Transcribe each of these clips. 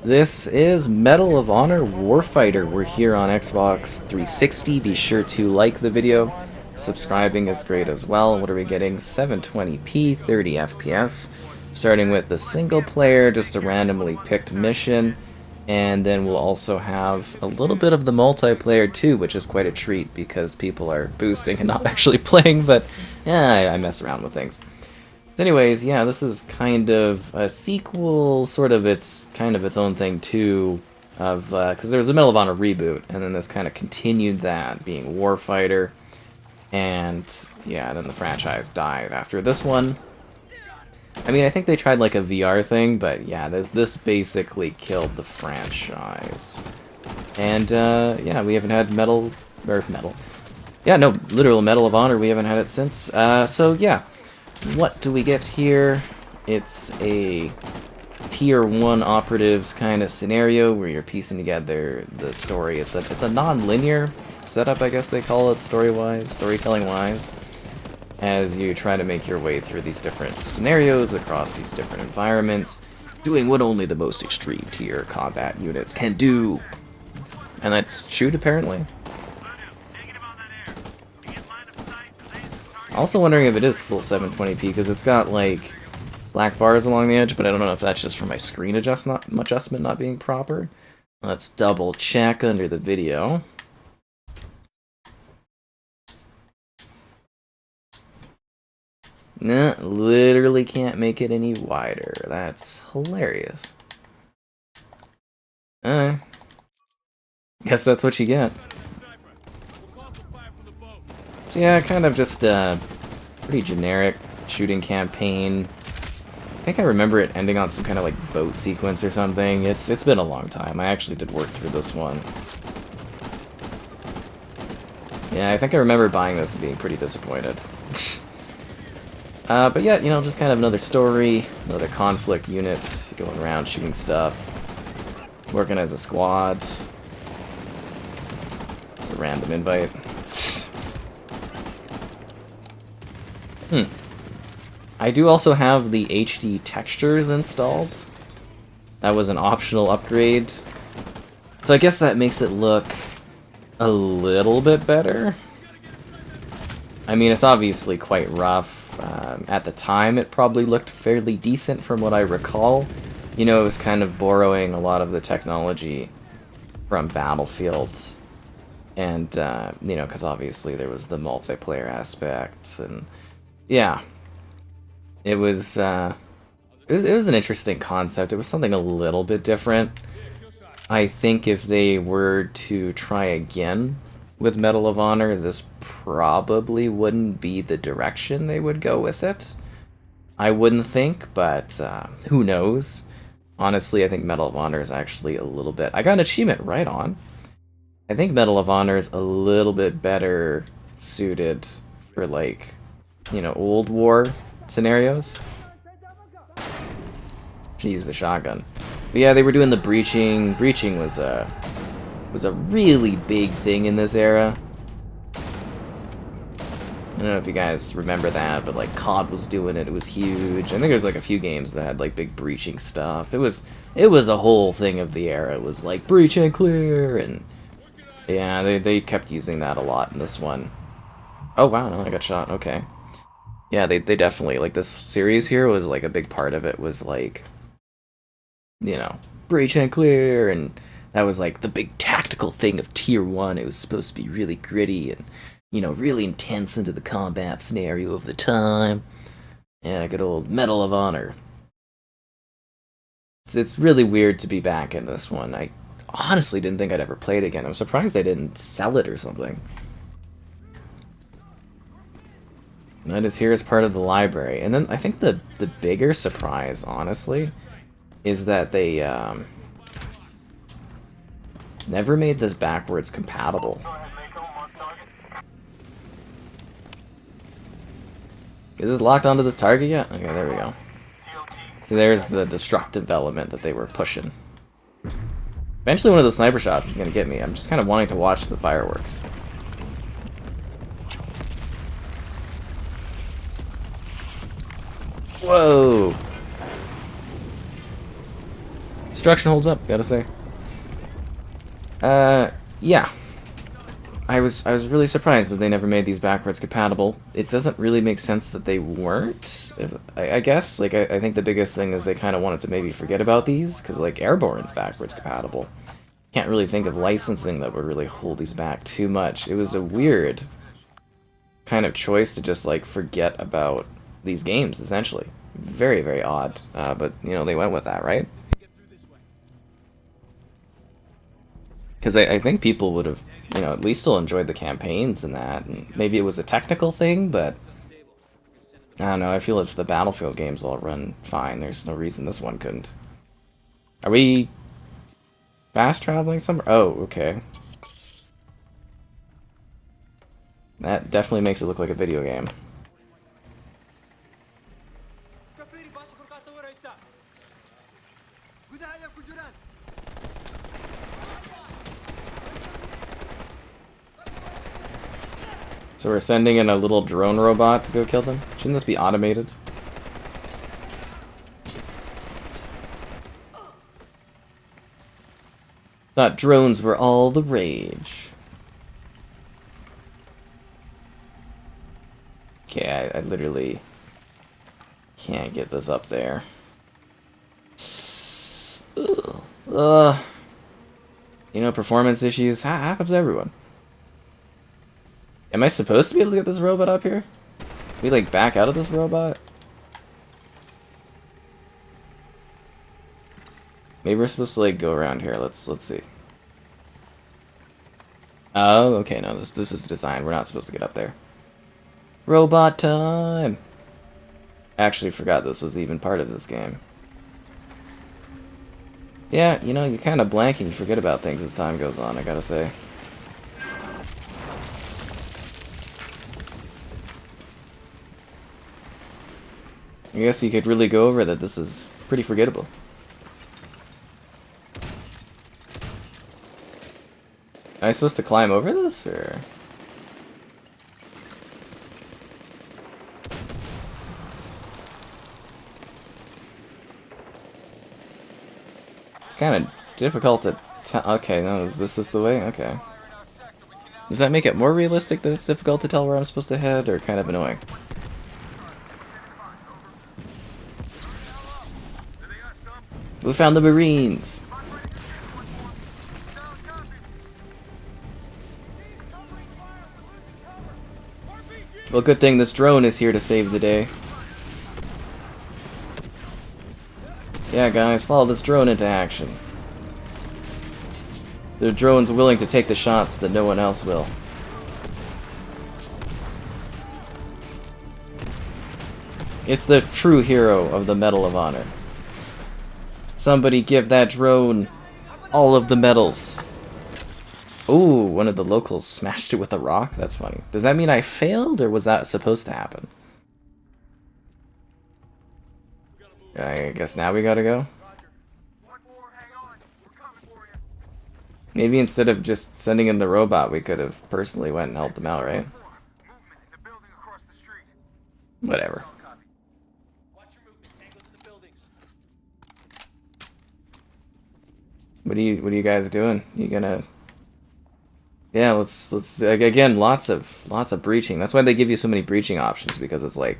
This is Medal of Honor Warfighter. We're here on Xbox 360. Be sure to like the video. Subscribing is great as well. What are we getting? 720p, 30 FPS. Starting with the single player, just a randomly picked mission. And then we'll also have a little bit of the multiplayer too, which is quite a treat because people are boosting and not actually playing, but yeah, I mess around with things. So anyways, yeah, this is kind of a sequel, sort of its own thing too, of because there was a Medal of Honor reboot, and then this kind of continued that, being Warfighter, and yeah, then the franchise died after this one. I mean, I think they tried like a VR thing, but yeah, this basically killed the franchise. And yeah, we haven't had yeah, no, literal Medal of Honor. We haven't had it since. So yeah. What do we get here? It's a tier 1 operatives kind of scenario where you're piecing together the story. It's a non-linear setup, I guess they call it, storytelling-wise, as you try to make your way through these different scenarios across these different environments, doing what only the most extreme tier combat units can do. And that's shoot, apparently. Also wondering if it is full 720p, because it's got, like, black bars along the edge, but I don't know if that's just from my screen adjustment not being proper. Let's double check under the video. Nah, literally can't make it any wider. That's hilarious. Alright. Guess that's what you get. So yeah, kind of just a pretty generic shooting campaign. I think I remember it ending on some kind of like boat sequence or something. It's been a long time. I actually did work through this one. Yeah, I think I remember buying this and being pretty disappointed. But yeah, you know, just kind of another story, another conflict unit, going around shooting stuff, working as a squad. It's a random invite. I do also have the HD textures installed. That was an optional upgrade. So I guess that makes it look a little bit better. I mean, it's obviously quite rough. At the time, it probably looked fairly decent from what I recall. You know, it was kind of borrowing a lot of the technology from Battlefield. And, you know, because obviously there was the multiplayer aspect, and yeah, it was an interesting concept. It was something a little bit different. I think if they were to try again with Medal of Honor, this probably wouldn't be the direction they would go with it. I wouldn't think, but who knows? Honestly, I think Medal of Honor is actually a little bit... I got an achievement right on. I think Medal of Honor is a little bit better suited for, like, you know, old war scenarios. Should use the shotgun. But yeah, they were doing the breaching. Breaching was a really big thing in this era. I don't know if you guys remember that, but like COD was doing it. It was huge. I think there's like a few games that had like big breaching stuff. It was a whole thing of the era. It was like breach and clear, and yeah, they kept using that a lot in this one. Oh wow, no, I got shot. Okay. Yeah, they definitely, like, this series here was, like, a big part of it was, like, you know, breach and clear, and that was, like, the big tactical thing of Tier 1. It was supposed to be really gritty and, you know, really intense into the combat scenario of the time. Yeah, good old Medal of Honor. It's really weird to be back in this one. I honestly didn't think I'd ever play it again. I'm surprised they didn't sell it or something. That is here as part of the library. And then I think the bigger surprise, honestly, is that they never made this backwards compatible. Is this locked onto this target yet? Okay, there we go. See, there's the destructive element that they were pushing. Eventually one of those sniper shots is going to get me. I'm just kind of wanting to watch the fireworks. Whoa! Construction holds up, gotta say. Yeah. I was really surprised that they never made these backwards compatible. It doesn't really make sense that they weren't, I guess. Like, I think the biggest thing is they kind of wanted to maybe forget about these, because, like, Airborne's backwards compatible. Can't really think of licensing that would really hold these back too much. It was a weird kind of choice to just, like, forget about these games, essentially. Very, very odd. But, you know, they went with that, right? Because I think people would have, you know, at least still enjoyed the campaigns and that. And maybe it was a technical thing, but I don't know. I feel if the Battlefield games all run fine, there's no reason this one couldn't. Are we fast traveling somewhere? Oh, okay. That definitely makes it look like a video game. So we're sending in a little drone robot to go kill them? Shouldn't this be automated? Thought drones were all the rage. Okay, I literally can't get this up there. Ugh. You know, performance issues happens to everyone. Am I supposed to be able to get this robot up here? Can we, like, back out of this robot? Maybe we're supposed to, like, go around here. Let's see. Oh, okay, no, this is design. We're not supposed to get up there. Robot time! I actually forgot this was even part of this game. Yeah, you know, you kind of blank and you forget about things as time goes on, I gotta say. I guess you could really go over that this is pretty forgettable. Am I supposed to climb over this, or...? It's kind of difficult to tell. Okay, no, this is the way? Okay. Does that make it more realistic that it's difficult to tell where I'm supposed to head, or kind of annoying? We found the Marines! Well, good thing this drone is here to save the day. Yeah, guys, follow this drone into action. The drone's willing to take the shots that no one else will. It's the true hero of the Medal of Honor. Somebody give that drone all of the medals. Ooh, one of the locals smashed it with a rock? That's funny. Does that mean I failed, or was that supposed to happen? I guess now we gotta go? Maybe instead of just sending in the robot, we could have personally went and helped them out, right? Whatever. What are you guys doing? You gonna... Yeah, let's again, lots of breaching. That's why they give you so many breaching options, because it's like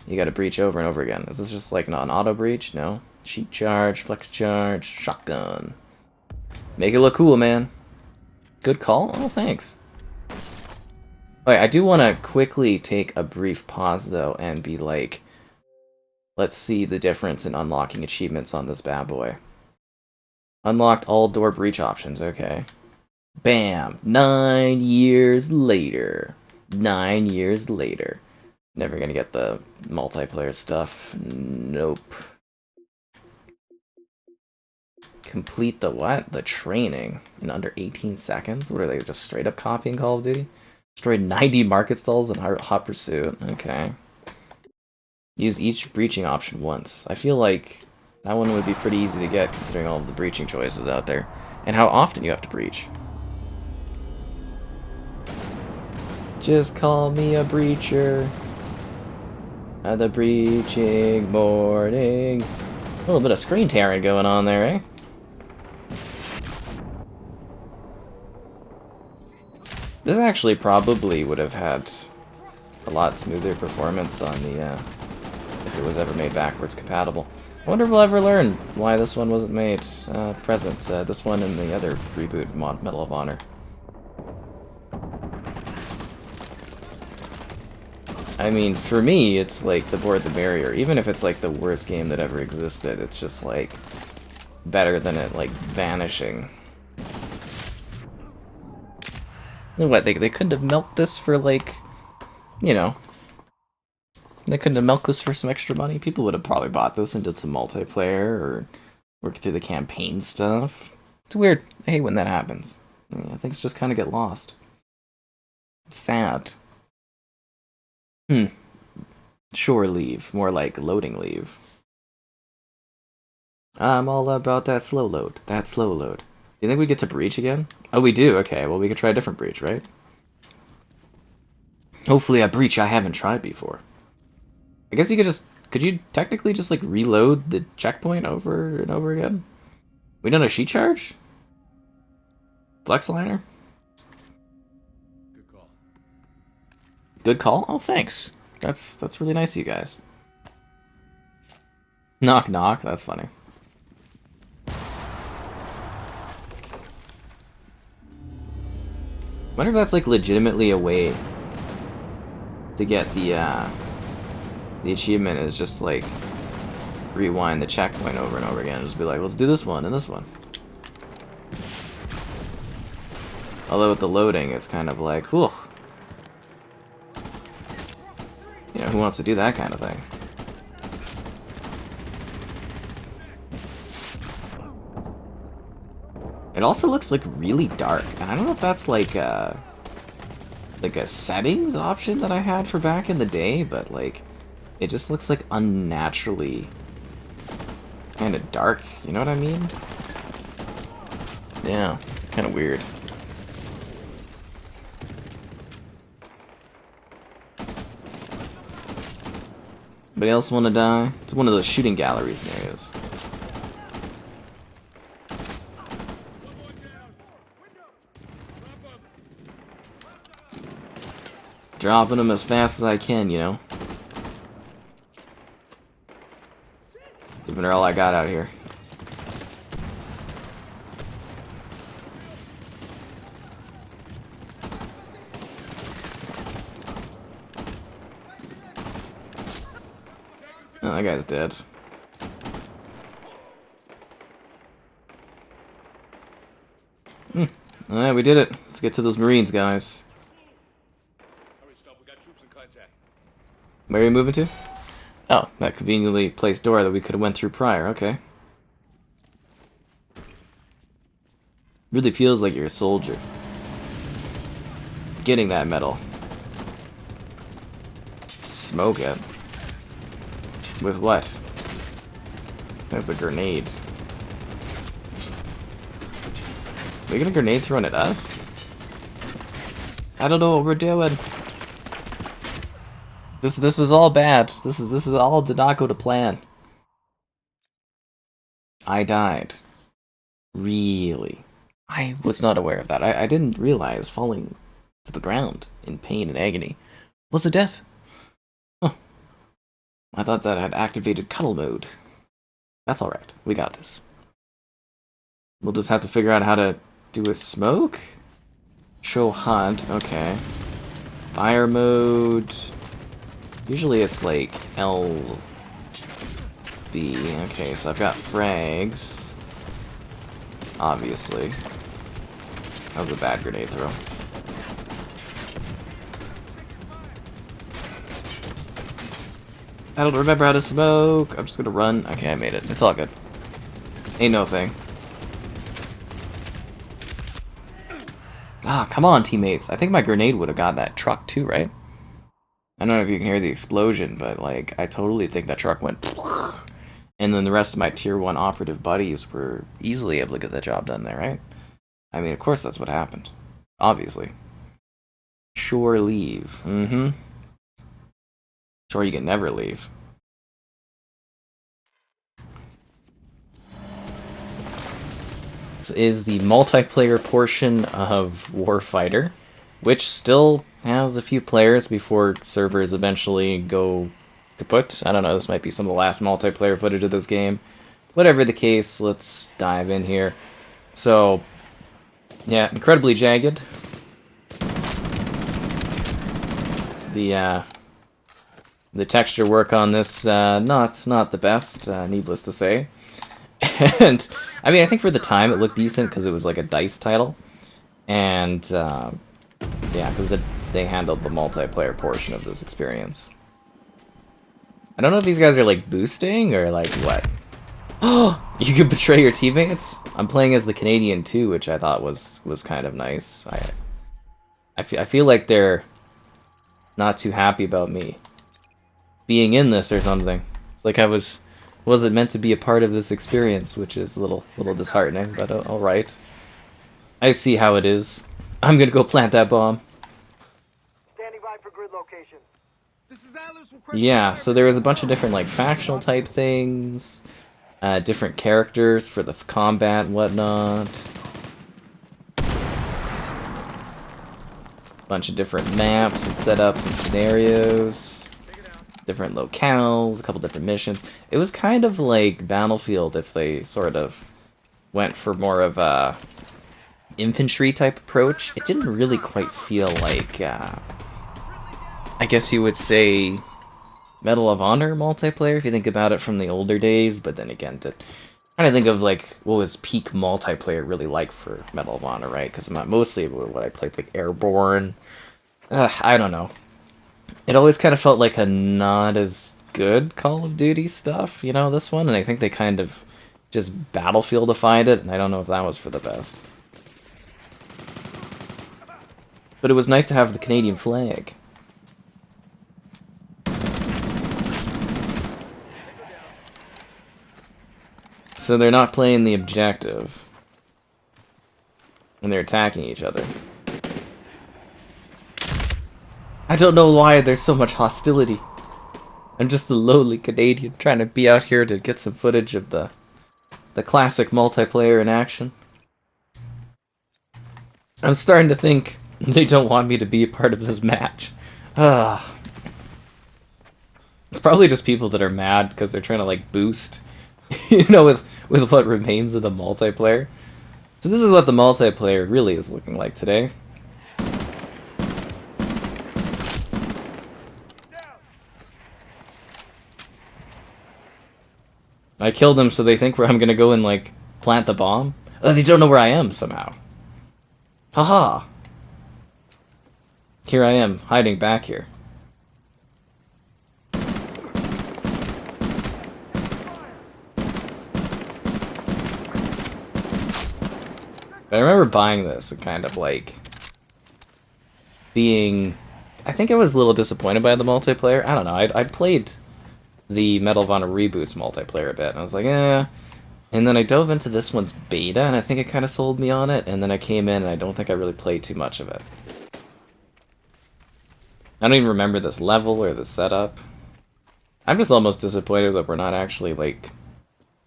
you got to breach over and over again. Is this just like an auto breach? No. Sheet charge, flex charge, shotgun. Make it look cool, man. Good call. Oh, thanks. Alright, I do want to quickly take a brief pause though and be like, let's see the difference in unlocking achievements on this bad boy. Unlocked all door breach options. Okay. Bam! 9 years later. 9 years later. Never gonna get the multiplayer stuff. Nope. Complete the what? The training in under 18 seconds? What are they, just straight up copying Call of Duty? Destroyed 90 market stalls in Hot Pursuit. Okay. Use each breaching option once. I feel like that one would be pretty easy to get considering all of the breaching choices out there. And how often you have to breach. Just call me a breacher. At the breaching morning. A little bit of screen tearing going on there, eh? This actually probably would have had a lot smoother performance on the, if it was ever made backwards compatible. I wonder if we'll ever learn why this one wasn't made presents, this one and the other reboot Medal of Honor. I mean, for me, it's like the more the merrier. Even if it's like the worst game that ever existed, it's just like better than it like vanishing. And what, they couldn't have milked this for like, you know, they couldn't have milked this for some extra money? People would have probably bought this and did some multiplayer or worked through the campaign stuff. It's weird. I hate when that happens. Yeah, things just kind of get lost. It's sad. Shore leave. More like loading leave. I'm all about that slow load. That slow load. Do you think we get to breach again? Oh, we do? Okay, well we could try a different breach, right? Hopefully a breach I haven't tried before. I guess you could just... Could you technically just, like, reload the checkpoint over and over again? We done a sheet charge? Flex liner? Good call. Good call? Oh, thanks. That's really nice of you guys. Knock, knock. That's funny. Wonder if that's, like, legitimately a way to get the achievement is just, like, rewind the checkpoint over and over again. Just be like, let's do this one and this one. Although with the loading, it's kind of like, whew. You know, who wants to do that kind of thing? It also looks like really dark, and I don't know if that's like a settings option that I had for back in the day, but like it just looks like unnaturally kind of dark. You know what I mean? Yeah, kind of weird. Anybody else want to die? It's one of those shooting gallery scenarios. Dropping them as fast as I can, you know. Giving her all I got out here. Oh, that guy's dead. Alright, we did it. Let's get to those Marines, guys. Where are you moving to? Oh, that conveniently placed door that we could have went through prior, okay. Really feels like you're a soldier. Getting that medal. Smoke it. With what? That's a grenade. Are we getting a grenade thrown at us? I don't know what we're doing. This is all bad. This is all did not go to plan. I died. Really? I was not aware of that. I didn't realize falling to the ground in pain and agony was a death. Huh. I thought that had activated cuddle mode. That's alright. We got this. We'll just have to figure out how to do a smoke? Show hunt. Okay. Fire mode. Usually it's like LB. Okay, so I've got frags. Obviously. That was a bad grenade throw. I don't remember how to smoke. I'm just gonna run. Okay, I made it. It's all good. Ain't no thing. Ah, come on, teammates. I think my grenade would have got that truck too, right? I don't know if you can hear the explosion, but like I totally think that truck went and then the rest of my tier 1 operative buddies were easily able to get the job done there, right? I mean, of course that's what happened. Obviously. Shore leave. Sure, you can never leave. This is the multiplayer portion of Warfighter. which still has a few players before servers eventually go kaput. I don't know, this might be some of the last multiplayer footage of this game. Whatever the case, let's dive in here. So, yeah, incredibly jagged. The texture work on this, not the best, needless to say. And, I mean, I think for the time it looked decent because it was like a DICE title. And, yeah, because they handled the multiplayer portion of this experience. I don't know if these guys are, like, boosting or, like, what? Oh, you could betray your teammates? I'm playing as the Canadian, too, which I thought was kind of nice. I feel like they're not too happy about me being in this or something. It's like I wasn't meant to be a part of this experience, which is a little disheartening, but alright. I see how it is. I'm gonna go plant that bomb. Standing by for grid location. This is Atlas. Yeah, so there was a bunch of different like factional type things, different characters for the combat and whatnot. Bunch of different maps and setups and scenarios, different locales, a couple different missions. It was kind of like Battlefield if they sort of went for more of a infantry type approach. It didn't really quite feel like, I guess you would say, Medal of Honor multiplayer if you think about it from the older days, but then again, trying to think of like what was peak multiplayer really like for Medal of Honor, right? Because mostly what I played, like Airborne. I don't know. It always kind of felt like a not as good Call of Duty stuff, you know, this one, and I think they kind of just Battlefieldified it, and I don't know if that was for the best. But it was nice to have the Canadian flag. So they're not playing the objective when they're attacking each other. I don't know why there's so much hostility. I'm just a lowly Canadian trying to be out here to get some footage of the classic multiplayer in action. I'm starting to think they don't want me to be a part of this match. It's probably just people that are mad because they're trying to like boost, you know, with what remains of the multiplayer. So this is what the multiplayer really is looking like today. I killed them, so they think I'm gonna go and like plant the bomb. Oh, they don't know where I am somehow. Haha. Here I am, hiding back here. But I remember buying this and kind of like being... I think I was a little disappointed by the multiplayer. I don't know, I'd played the Medal of Honor Reboots multiplayer a bit, and I was like, eh. And then I dove into this one's beta, and I think it kind of sold me on it, and then I came in, and I don't think I really played too much of it. I don't even remember this level or the setup. I'm just almost disappointed that we're not actually, like,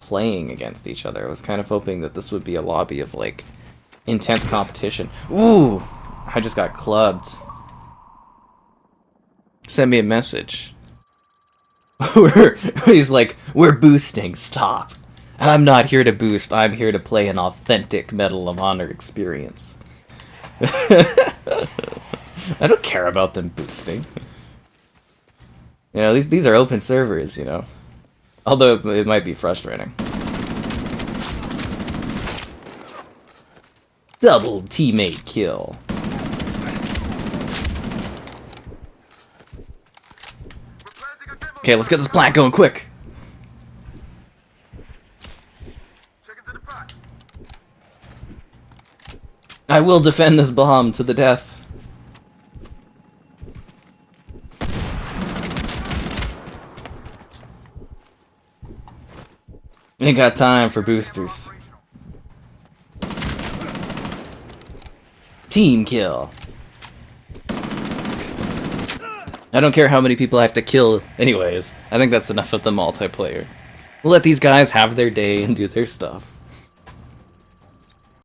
playing against each other. I was kind of hoping that this would be a lobby of, like, intense competition. Ooh! I just got clubbed. Send me a message. He's like, we're boosting, stop. And I'm not here to boost, I'm here to play an authentic Medal of Honor experience. I don't care about them boosting. You know, these are open servers, you know. Although it might be frustrating. Double teammate kill. Okay, let's get this plant going quick. I will defend this bomb to the death. Ain't got time for boosters. Team kill. I don't care how many people I have to kill anyways. I think that's enough of the multiplayer. We'll let these guys have their day and do their stuff.